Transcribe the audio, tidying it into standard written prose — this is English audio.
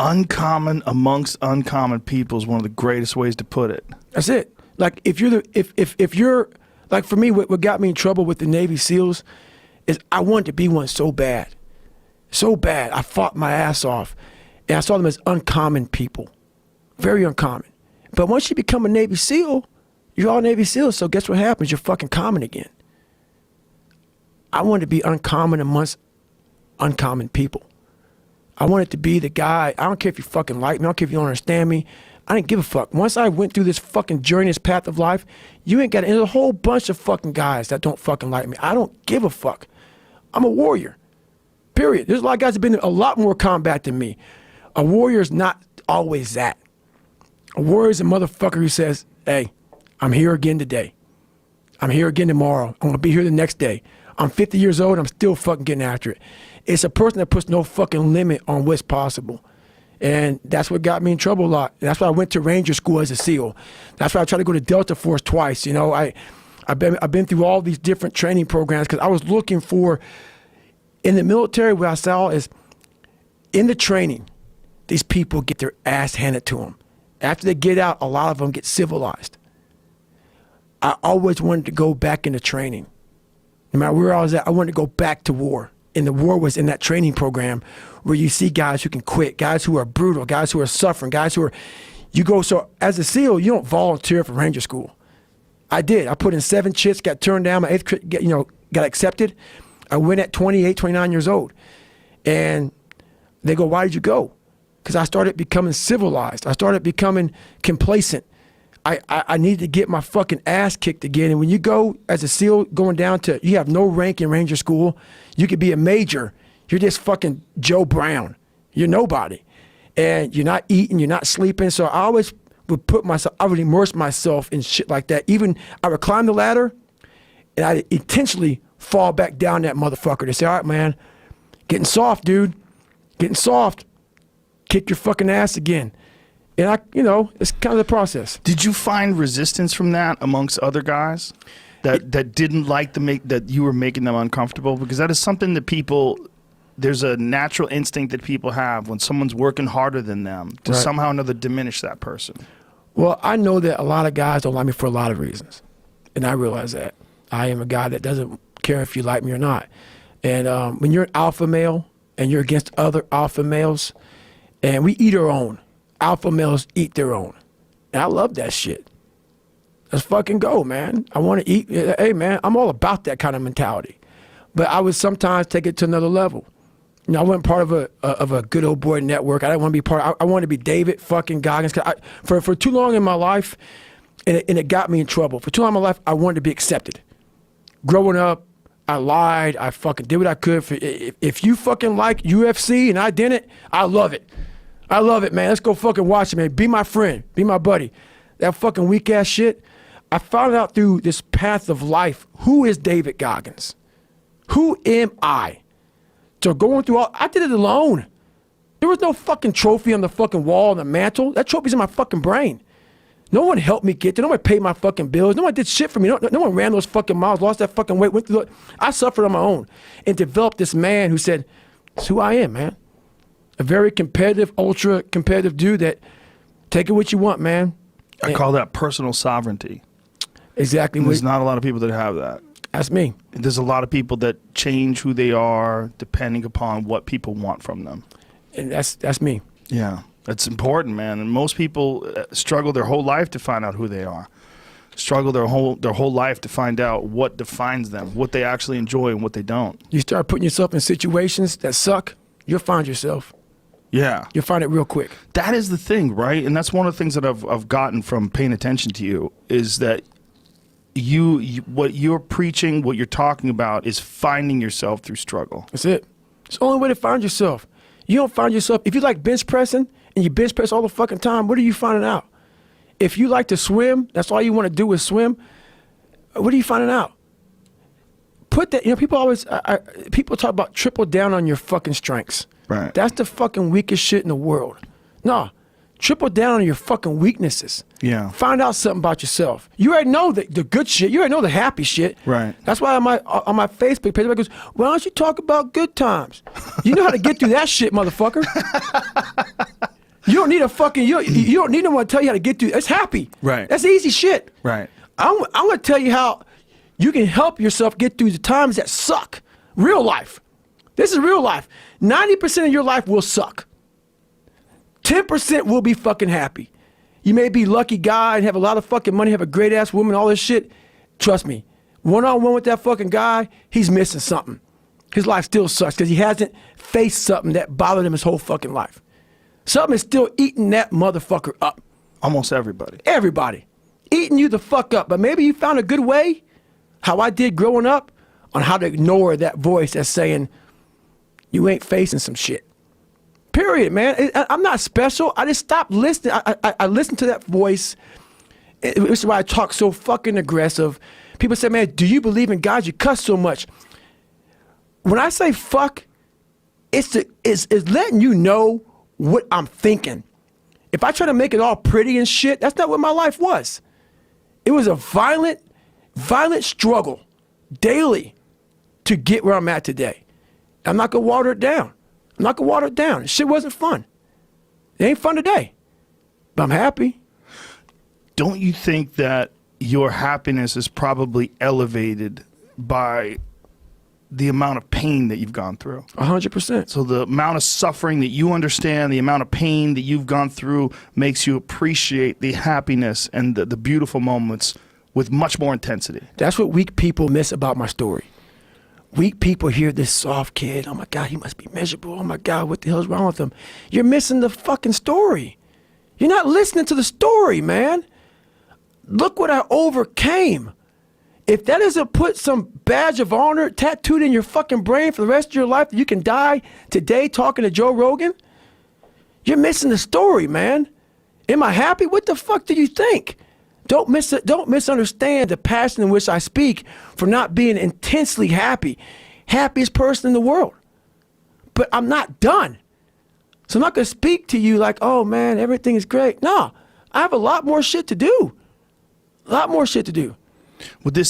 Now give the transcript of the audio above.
Uncommon amongst uncommon people is one of the greatest ways to put it. That's it. Like if you're like, for me, what got me in trouble with the Navy SEALs is I wanted to be one so bad. So bad. I fought my ass off. And I saw them as uncommon people. Very uncommon. But once you become a Navy SEAL, you're all Navy SEALs, so guess what happens? You're fucking common again. I wanted to be uncommon amongst uncommon people. I wanted to be the guy, I don't care if you fucking like me, I don't care if you don't understand me, I didn't give a fuck. Once I went through this fucking journey, this path of life, you ain't got, there's a whole bunch of fucking guys that don't fucking like me. I don't give a fuck. I'm a warrior, period. There's a lot of guys that have been in a lot more combat than me. A warrior is not always that. A warrior is a motherfucker who says, hey, I'm here again today. I'm here again tomorrow. I'm gonna be here the next day. I'm 50 years old, I'm still fucking getting after it. It's a person that puts no fucking limit on what's possible. And that's what got me in trouble a lot. That's why I went to Ranger School as a SEAL. That's why I tried to go to Delta Force twice. You know, I've been through all these different training programs because I was looking for, in the military, what I saw is, in the training, these people get their ass handed to them. After they get out, a lot of them get civilized. I always wanted to go back into training. No matter where I was at, I wanted to go back to war. And the war was in that training program where you see guys who can quit, guys who are brutal, guys who are suffering, guys who are, so as a SEAL, you don't volunteer for Ranger School. I did. I put in 7 chits, got turned down, my 8th, got accepted. I went at 28, 29 years old. And they go, why did you go? Because I started becoming civilized. I started becoming complacent. I needed to get my fucking ass kicked again. And when you go as a SEAL going down to, you have no rank in Ranger School, you could be a major. You're just fucking Joe Brown. You're nobody. And you're not eating, you're not sleeping. So I always would I would immerse myself in shit like that. Even I would climb the ladder and I'd intentionally fall back down that motherfucker to say, all right, man, getting soft, dude. Getting soft. Kick your fucking ass again. And it's kind of the process. Did you find resistance from that amongst other guys that didn't like that you were making them uncomfortable? Because that is something that there's a natural instinct that people have when someone's working harder than them to somehow or another diminish that person. Well, I know that a lot of guys don't like me for a lot of reasons. And I realize that. I am a guy that doesn't care if you like me or not. And when you're an alpha male and you're against other alpha males, and we eat our own. Alpha males eat their own. And I love that shit. Let's fucking go, man. I want to eat. Hey, man, I'm all about that kind of mentality. But I would sometimes take it to another level. You know, I wasn't part of a good old boy network. I didn't want to be part. I wanted to be David fucking Goggins. For too long in my life, and it got me in trouble. For too long in my life, I wanted to be accepted. Growing up, I lied. I fucking did what I could. If you fucking like UFC and I didn't, I love it. I love it, man. Let's go fucking watch it, man. Be my friend. Be my buddy. That fucking weak ass shit. I found out through this path of life, who is David Goggins? Who am I? So going through I did it alone. There was no fucking trophy on the fucking wall on the mantle. That trophy's in my fucking brain. No one helped me get there. No one paid my fucking bills. No one did shit for me. No one ran those fucking miles, lost that fucking weight, went through I suffered on my own and developed this man who said, it's who I am, man. A very competitive, ultra competitive dude that take it what you want, man. I call that personal sovereignty. Exactly. And there's not a lot of people that have that. That's me. There's a lot of people that change who they are depending upon what people want from them. And that's me. Yeah, that's important, man. And most people struggle their whole life to find out who they are. Struggle their whole life to find out what defines them, what they actually enjoy and what they don't. You start putting yourself in situations that suck, you'll find yourself. Yeah. You'll find it real quick. That is the thing, right? And that's one of the things that I've gotten from paying attention to you is that what you're preaching, what you're talking about is finding yourself through struggle. That's it. It's the only way to find yourself. You don't find yourself, if you like bench pressing and you bench press all the fucking time, what are you finding out? If you like to swim, that's all you want to do is swim, what are you finding out? Put that, people talk about triple down on your fucking strengths. Right. That's the fucking weakest shit in the world. No, triple down on your fucking weaknesses. Yeah. Find out something about yourself. You already know the good shit. You already know the happy shit. Right. That's why on my Facebook page, everybody goes, why don't you talk about good times? You know how to get through that shit, motherfucker. need a fucking you don't need no one to tell you how to get through. It's happy. Right. That's easy shit. Right. I'm gonna tell you how you can help yourself get through the times that suck. Real life. This is real life. 90% of your life will suck. 10% will be fucking happy. You may be a lucky guy and have a lot of fucking money, have a great ass woman, all this shit. Trust me, one-on-one with that fucking guy, he's missing something. His life still sucks because he hasn't faced something that bothered him his whole fucking life. Something is still eating that motherfucker up. Almost everybody. Everybody. Eating you the fuck up. But maybe you found a good way, how I did growing up, on how to ignore that voice that's saying, you ain't facing some shit. Period, man. I'm not special. I just stopped listening. I listened to that voice. This is why I talk so fucking aggressive. People say, man, do you believe in God? You cuss so much. When I say fuck, it's letting you know what I'm thinking. If I try to make it all pretty and shit, that's not what my life was. It was a violent struggle daily to get where I'm at today. I'm not gonna water it down. I'm not gonna water it down. Shit wasn't fun. It ain't fun today, but I'm happy. Don't you think that your happiness is probably elevated by the amount of pain that you've gone through? 100%. So the amount of suffering that you understand, the amount of pain that you've gone through makes you appreciate the happiness and the beautiful moments with much more intensity. That's what weak people miss about my story. Weak people hear this soft kid, oh my God, he must be miserable. Oh my God, what the hell's wrong with him? You're missing the fucking story. You're not listening to the story, man. Look what I overcame. If that doesn't put some badge of honor tattooed in your fucking brain for the rest of your life that you can die today talking to Joe Rogan, you're missing the story, man. Am I happy? What the fuck do you think? Don't misunderstand the passion in which I speak for not being intensely happy. Happiest person in the world. But I'm not done. So I'm not going to speak to you like, oh man, everything is great. No, I have a lot more shit to do. A lot more shit to do. With this